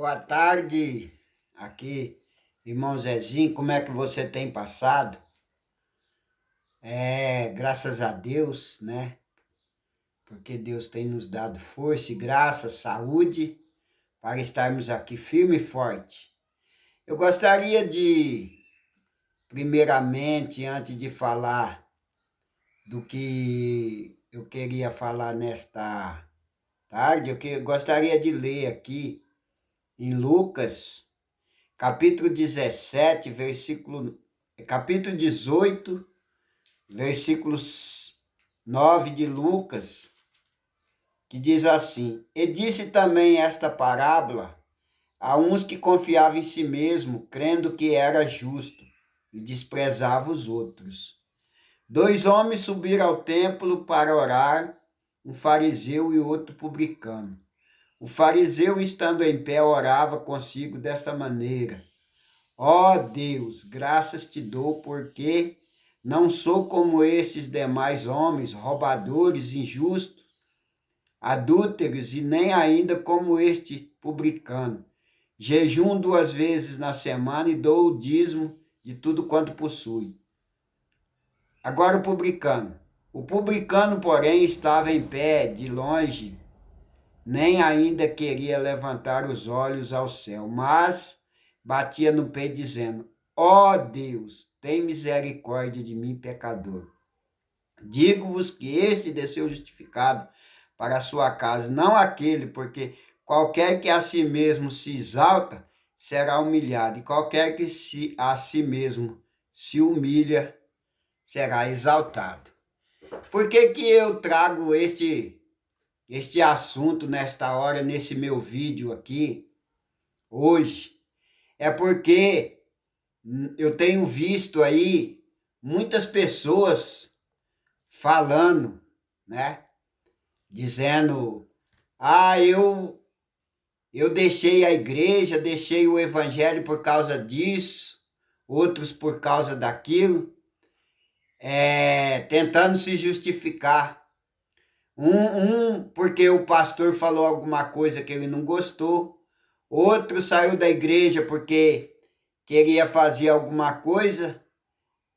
Boa tarde, aqui, irmão Zezinho, como é que você tem passado? Graças a Deus, né? Porque Deus tem nos dado força e graça, saúde, para estarmos aqui firme e forte. Eu gostaria de, primeiramente, antes de falar do que eu queria falar nesta tarde, gostaria de ler aqui em Lucas, capítulo 17, capítulo 18, versículos 9 de Lucas, que diz assim: E disse também esta parábola a uns que confiavam em si mesmo, crendo que era justo, e desprezava os outros. Dois homens subiram ao templo para orar, um fariseu e outro publicano. O fariseu, estando em pé, orava consigo desta maneira: Ó Deus, graças te dou, porque não sou como esses demais homens, roubadores, injustos, adúlteros, e nem ainda como este publicano. Jejum 2 vezes na semana e dou o dízimo de tudo quanto possui. Agora o publicano. O publicano, porém, estava em pé, de longe, nem ainda queria levantar os olhos ao céu, mas batia no peito, dizendo: Ó Deus, tem misericórdia de mim, pecador. Digo-vos que este desceu justificado para a sua casa, não aquele, porque qualquer que a si mesmo se exalta, será humilhado, e qualquer que a si mesmo se humilha, será exaltado. Por que eu trago este assunto nesta hora, nesse meu vídeo aqui, hoje? É porque eu tenho visto aí muitas pessoas falando, né? Dizendo: eu deixei a igreja, deixei o evangelho por causa disso, outros por causa daquilo, tentando se justificar. Porque o pastor falou alguma coisa que ele não gostou, outro saiu da igreja porque queria fazer alguma coisa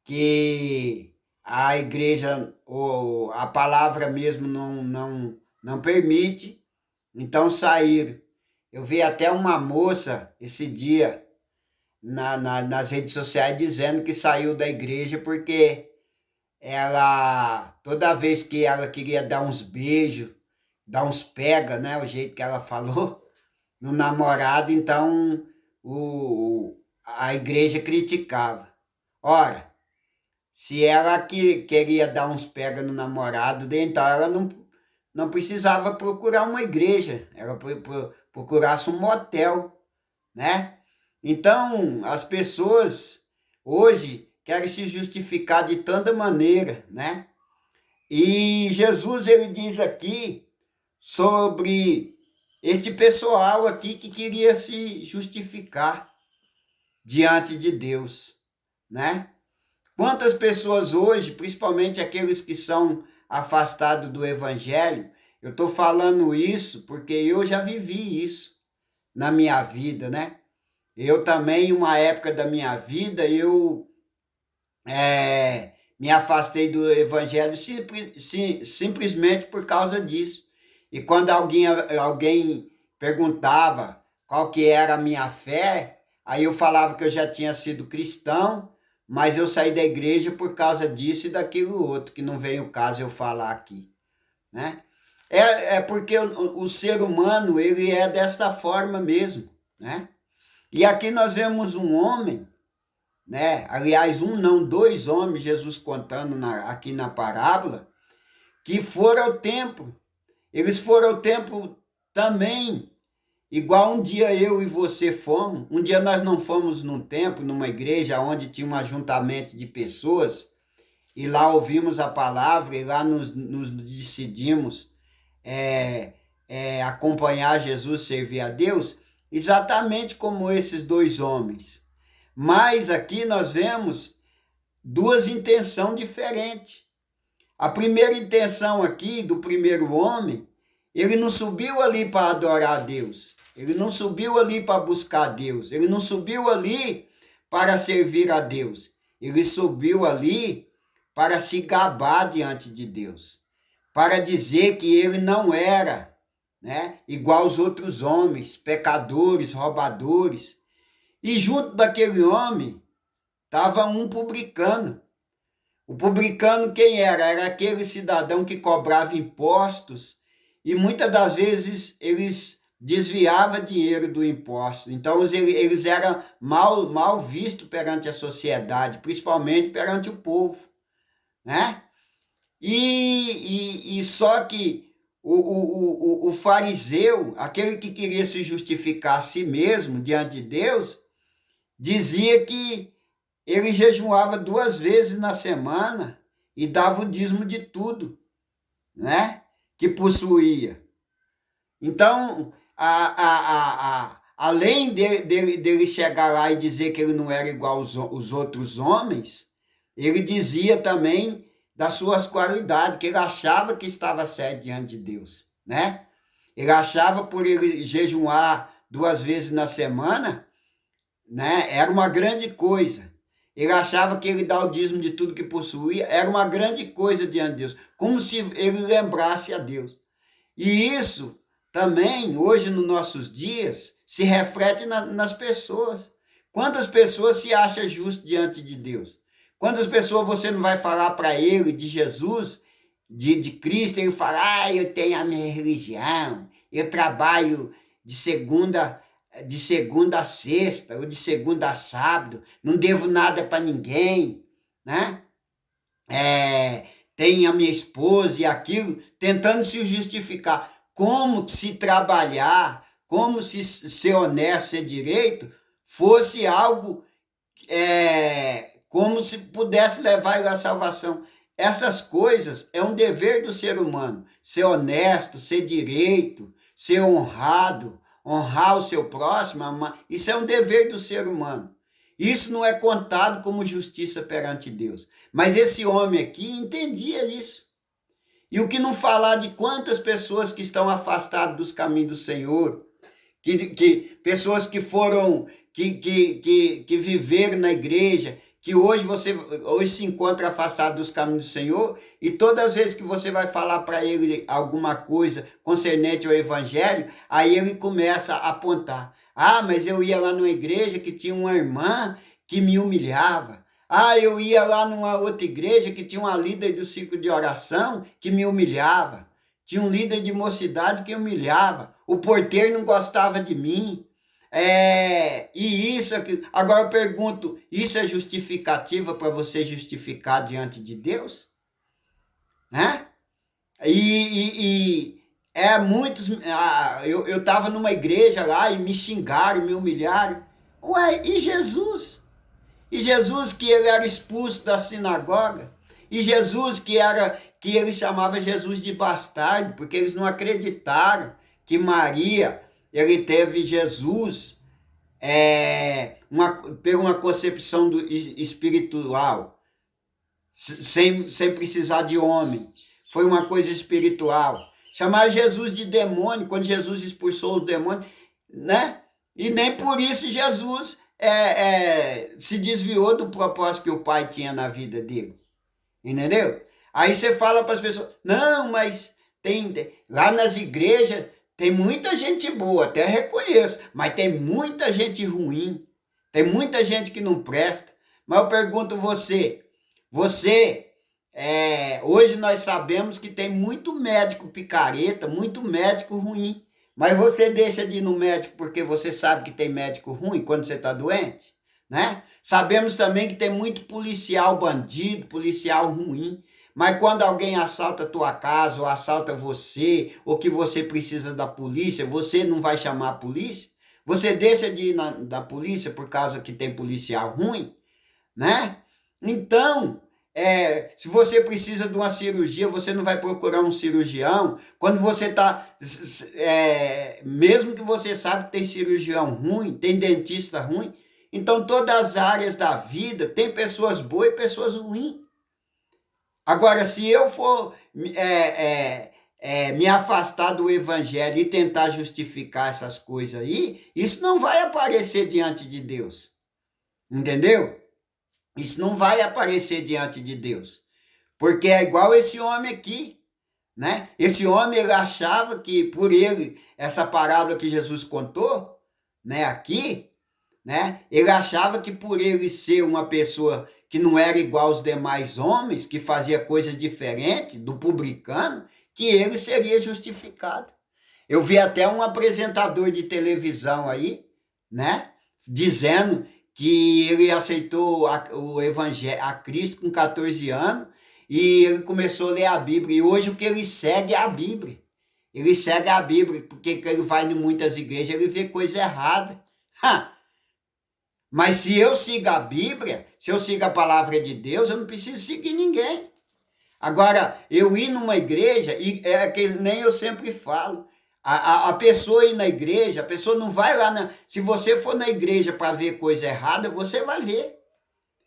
que a igreja, ou a palavra mesmo não permite, então saíram. Eu vi até uma moça esse dia nas redes sociais dizendo que saiu da igreja porque ela, toda vez que ela queria dar uns beijos, dar uns pega, né, o jeito que ela falou, no namorado, então a igreja criticava. Ora, se ela queria dar uns pega no namorado, então ela não precisava procurar uma igreja, ela procurasse um motel, né? Então, as pessoas hoje querem se justificar de tanta maneira, né? E Jesus, ele diz aqui sobre este pessoal aqui que queria se justificar diante de Deus, né? Quantas pessoas hoje, principalmente aqueles que são afastados do evangelho, eu estou falando isso porque eu já vivi isso na minha vida, né? Eu também, em uma época da minha vida, eu me afastei do evangelho simplesmente por causa disso. E quando alguém perguntava qual que era a minha fé, aí eu falava que eu já tinha sido cristão, mas eu saí da igreja por causa disso e daquilo outro, que não vem o caso eu falar aqui, né? Porque o ser humano, ele é desta forma mesmo, né? E aqui nós vemos um homem, né? Aliás, um não, dois homens, Jesus contando aqui na parábola, que foram ao templo. Eles foram ao templo também, igual um dia eu e você fomos. Um dia nós não fomos num templo, numa igreja, onde tinha um ajuntamento de pessoas, e lá ouvimos a palavra, e lá nos decidimos acompanhar Jesus, servir a Deus, exatamente como esses dois homens. Mas aqui nós vemos duas intenções diferentes. A primeira intenção aqui do primeiro homem, ele não subiu ali para adorar a Deus. Ele não subiu ali para buscar Deus. Ele não subiu ali para servir a Deus. Ele subiu ali para se gabar diante de Deus, para dizer que ele não era, né, igual aos outros homens, pecadores, roubadores. E junto daquele homem estava um publicano. O publicano quem era? Era aquele cidadão que cobrava impostos e muitas das vezes eles desviavam dinheiro do imposto. Então eles eram mal vistos perante a sociedade, principalmente perante o povo, né? E só que o fariseu, aquele que queria se justificar a si mesmo diante de Deus, dizia que ele jejuava 2 vezes na semana e dava o dízimo de tudo, né, que possuía. Então, além dele chegar lá e dizer que ele não era igual aos outros homens, ele dizia também das suas qualidades, que ele achava que estava certo diante de Deus, né? Ele achava por ele jejuar 2 vezes na semana, né, era uma grande coisa. Ele achava que ele dar o dízimo de tudo que possuía era uma grande coisa diante de Deus, como se ele lembrasse a Deus. E isso também, hoje nos nossos dias, se reflete nas pessoas. Quantas pessoas se acham justas diante de Deus? Quantas pessoas você não vai falar para ele de Jesus, de Cristo, ele fala, eu tenho a minha religião, eu trabalho de segunda a sexta, ou de segunda a sábado, não devo nada para ninguém, né? Tenho a minha esposa e aquilo, tentando se justificar. Como se trabalhar, como se ser honesto, ser direito, fosse algo como se pudesse levar ele à salvação. Essas coisas é um dever do ser humano, ser honesto, ser direito, ser honrado, honrar o seu próximo, isso é um dever do ser humano. Isso não é contado como justiça perante Deus. Mas esse homem aqui entendia isso. E o que não falar de quantas pessoas que estão afastadas dos caminhos do Senhor, pessoas que foram, que viveram na igreja, que hoje se encontra afastado dos caminhos do Senhor, e todas as vezes que você vai falar para ele alguma coisa concernente ao evangelho, aí ele começa a apontar. Mas eu ia lá numa igreja que tinha uma irmã que me humilhava. Eu ia lá numa outra igreja que tinha uma líder do ciclo de oração que me humilhava. Tinha um líder de mocidade que humilhava. O porteiro não gostava de mim. E isso aqui. Agora eu pergunto, isso é justificativa para você justificar diante de Deus? Né? Muitos. Eu estava numa igreja lá e me xingaram, me humilharam. E Jesus? E Jesus que ele era expulso da sinagoga? E Jesus que ele chamava Jesus de bastardo, porque eles não acreditaram que Maria, ele teve Jesus por uma concepção espiritual, sem precisar de homem. Foi uma coisa espiritual. Chamar Jesus de demônio, quando Jesus expulsou os demônios, né? E nem por isso Jesus se desviou do propósito que o Pai tinha na vida dele. Entendeu? Aí você fala para as pessoas, não, mas lá nas igrejas tem muita gente boa, até reconheço, mas tem muita gente ruim, tem muita gente que não presta. Mas eu pergunto você, hoje nós sabemos que tem muito médico picareta, muito médico ruim, mas você deixa de ir no médico porque você sabe que tem médico ruim quando você está doente, né? Sabemos também que tem muito policial bandido, policial ruim, mas quando alguém assalta a tua casa, ou assalta você, ou que você precisa da polícia, você não vai chamar a polícia? Você deixa de ir da polícia por causa que tem policial ruim, né? Então, se você precisa de uma cirurgia, você não vai procurar um cirurgião. Quando você está, mesmo que você sabe que tem cirurgião ruim, tem dentista ruim, então todas as áreas da vida tem pessoas boas e pessoas ruins. Agora, se eu for me afastar do evangelho e tentar justificar essas coisas aí, isso não vai aparecer diante de Deus. Entendeu? Isso não vai aparecer diante de Deus. Porque é igual esse homem aqui, né? Esse homem, ele achava que por ele, essa parábola que Jesus contou, né, aqui, né? Ele achava que por ele ser uma pessoa que não era igual aos demais homens, que fazia coisas diferentes do publicano, que ele seria justificado. Eu vi até um apresentador de televisão aí, né, dizendo que ele aceitou o evangelho, a Cristo com 14 anos e ele começou a ler a Bíblia. E hoje o que ele segue é a Bíblia. Ele segue a Bíblia, porque ele vai em muitas igrejas, ele vê coisa errada. Mas se eu sigo a Bíblia, se eu sigo a palavra de Deus, eu não preciso seguir ninguém. Agora, eu ir numa igreja, e é que nem eu sempre falo, a pessoa ir na igreja, a pessoa não vai lá, se você for na igreja para ver coisa errada, você vai ver,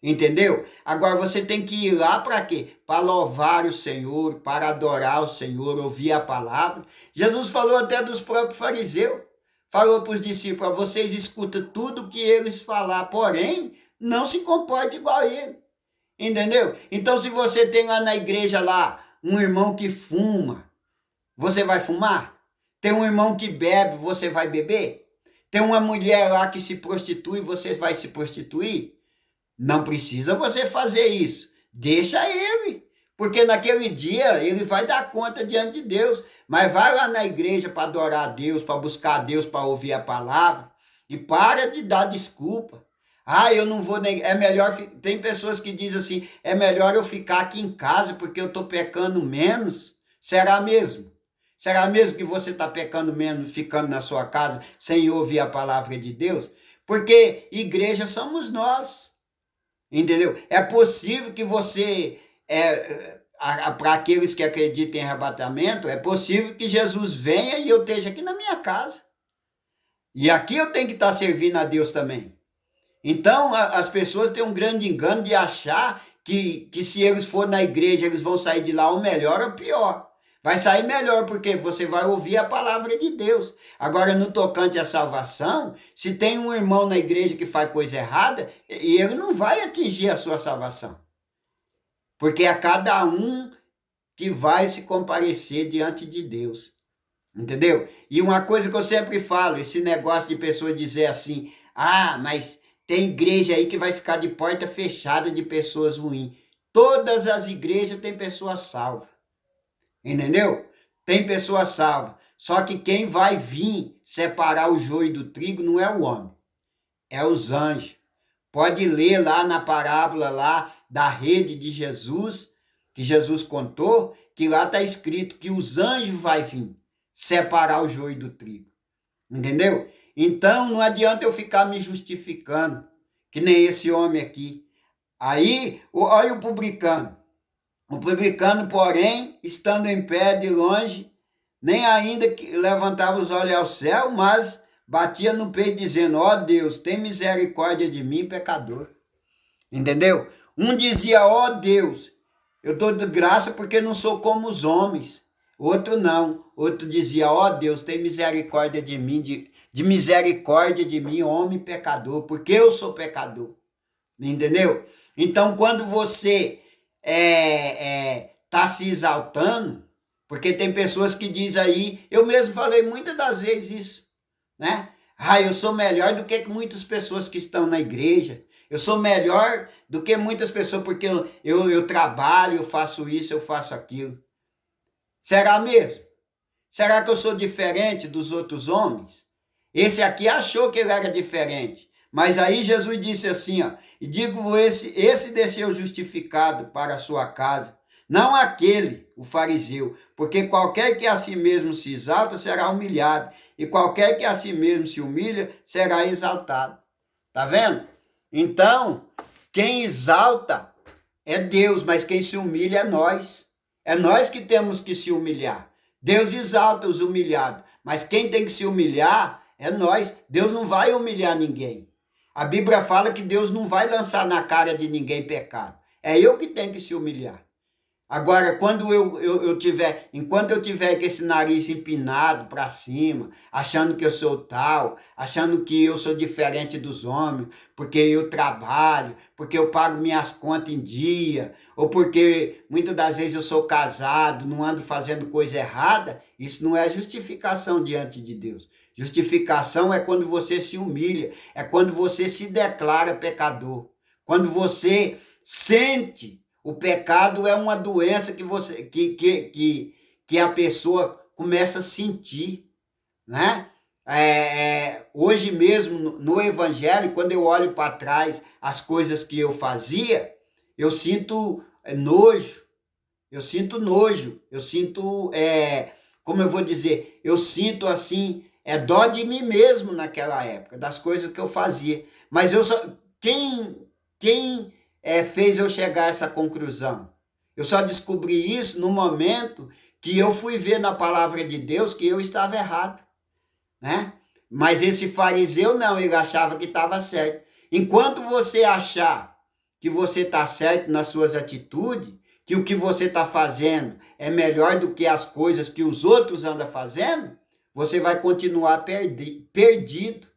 entendeu? Agora, você tem que ir lá para quê? Para louvar o Senhor, para adorar o Senhor, ouvir a palavra. Jesus falou até dos próprios fariseus, falou para os discípulos, vocês escutam tudo que eles falar, porém, não se comporte igual a ele. Entendeu? Então, se você tem lá na igreja lá um irmão que fuma, você vai fumar? Tem um irmão que bebe, você vai beber? Tem uma mulher lá que se prostitui, você vai se prostituir? Não precisa você fazer isso. Deixa ele. Porque naquele dia ele vai dar conta diante de Deus. Mas vai lá na igreja para adorar a Deus, para buscar a Deus, para ouvir a palavra. E para de dar desculpa. Eu não vou... É melhor... Tem pessoas que dizem assim, é melhor eu ficar aqui em casa porque eu estou pecando menos. Será mesmo? Será mesmo que você está pecando menos ficando na sua casa sem ouvir a palavra de Deus? Porque igreja somos nós. Entendeu? É possível que você... para aqueles que acreditam em arrebatamento, é possível que Jesus venha e eu esteja aqui na minha casa. E aqui eu tenho que estar servindo a Deus também. Então, as pessoas têm um grande engano de achar que se eles forem na igreja, eles vão sair de lá ou melhor ou pior. Vai sair melhor porque você vai ouvir a palavra de Deus. Agora, no tocante à salvação, se tem um irmão na igreja que faz coisa errada, ele não vai atingir a sua salvação. Porque é cada um que vai se comparecer diante de Deus. Entendeu? E uma coisa que eu sempre falo, esse negócio de pessoas dizer assim, mas tem igreja aí que vai ficar de porta fechada de pessoas ruins. Todas as igrejas têm pessoas salvas. Entendeu? Tem pessoas salvas. Só que quem vai vir separar o joio do trigo não é o homem. É os anjos. Pode ler lá na parábola lá da rede de Jesus, que Jesus contou, que lá está escrito que os anjos vão vir separar o joio do trigo. Entendeu? Então, não adianta eu ficar me justificando, que nem esse homem aqui. Aí, olha o publicano. O publicano, porém, estando em pé de longe, nem ainda levantava os olhos ao céu, mas batia no peito dizendo, Deus, tem misericórdia de mim, pecador. Entendeu? Um dizia, Deus, eu dou de graça porque não sou como os homens. Outro não. Outro dizia, Deus, tem misericórdia de mim, de misericórdia de mim, homem pecador, porque eu sou pecador. Entendeu? Então, quando você tá se exaltando, porque tem pessoas que dizem aí, eu mesmo falei muitas das vezes isso, né? Eu sou melhor do que muitas pessoas que estão na igreja, eu sou melhor do que muitas pessoas porque eu trabalho, eu faço isso, eu faço aquilo. Será mesmo? Será que eu sou diferente dos outros homens? Esse aqui achou que ele era diferente. Mas aí Jesus disse assim, e digo esse desceu justificado para a sua casa, não aquele, o fariseu, porque qualquer que a si mesmo se exalta será humilhado, e qualquer que a si mesmo se humilha será exaltado. Tá vendo? Então, quem exalta é Deus, mas quem se humilha é nós. É nós que temos que se humilhar. Deus exalta os humilhados, mas quem tem que se humilhar é nós. Deus não vai humilhar ninguém. A Bíblia fala que Deus não vai lançar na cara de ninguém pecado. É eu que tenho que se humilhar. Agora, enquanto eu tiver com esse nariz empinado para cima, achando que eu sou tal, achando que eu sou diferente dos homens, porque eu trabalho, porque eu pago minhas contas em dia, ou porque muitas das vezes eu sou casado, não ando fazendo coisa errada, isso não é justificação diante de Deus. Justificação é quando você se humilha, é quando você se declara pecador, quando você sente. O pecado é uma doença que a pessoa começa a sentir, né? Hoje mesmo, no Evangelho, quando eu olho para trás as coisas que eu fazia, eu sinto nojo, eu sinto, como eu vou dizer, eu sinto assim, dó de mim mesmo naquela época, das coisas que eu fazia. Mas eu só, quem fez eu chegar a essa conclusão? Eu só descobri isso no momento que eu fui ver na palavra de Deus que eu estava errado, né? Mas esse fariseu não, ele achava que estava certo. Enquanto você achar que você está certo nas suas atitudes, que o que você está fazendo é melhor do que as coisas que os outros andam fazendo, você vai continuar perdido,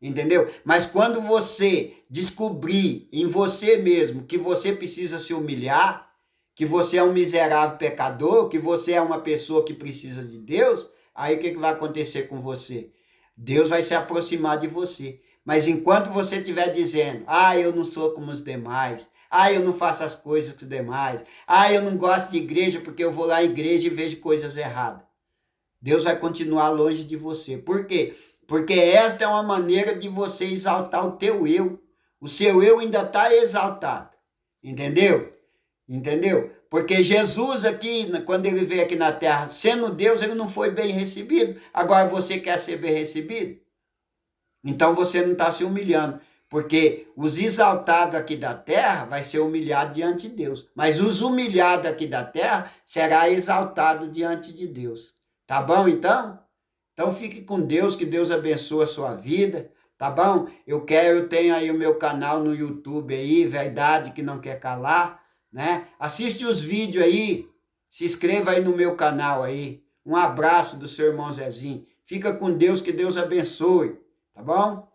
entendeu? Mas quando você descobrir em você mesmo que você precisa se humilhar, que você é um miserável pecador, que você é uma pessoa que precisa de Deus, aí o que vai acontecer com você? Deus vai se aproximar de você. Mas enquanto você estiver dizendo, eu não sou como os demais, eu não faço as coisas que os demais, eu não gosto de igreja porque eu vou lá à igreja e vejo coisas erradas. Deus vai continuar longe de você. Por quê? Porque esta é uma maneira de você exaltar o teu eu. O seu eu ainda está exaltado. Entendeu? Entendeu? Porque Jesus aqui, quando ele veio aqui na terra, sendo Deus, ele não foi bem recebido. Agora você quer ser bem recebido? Então você não está se humilhando. Porque os exaltados aqui da terra vai ser humilhado diante de Deus. Mas os humilhados aqui da terra será exaltado diante de Deus. Tá bom, então? Então fique com Deus, que Deus abençoe a sua vida, tá bom? Eu tenho aí o meu canal no YouTube aí, Verdade que Não Quer Calar, né? Assiste os vídeos aí, se inscreva aí no meu canal aí. Um abraço do seu irmão Zezinho. Fica com Deus, que Deus abençoe, tá bom?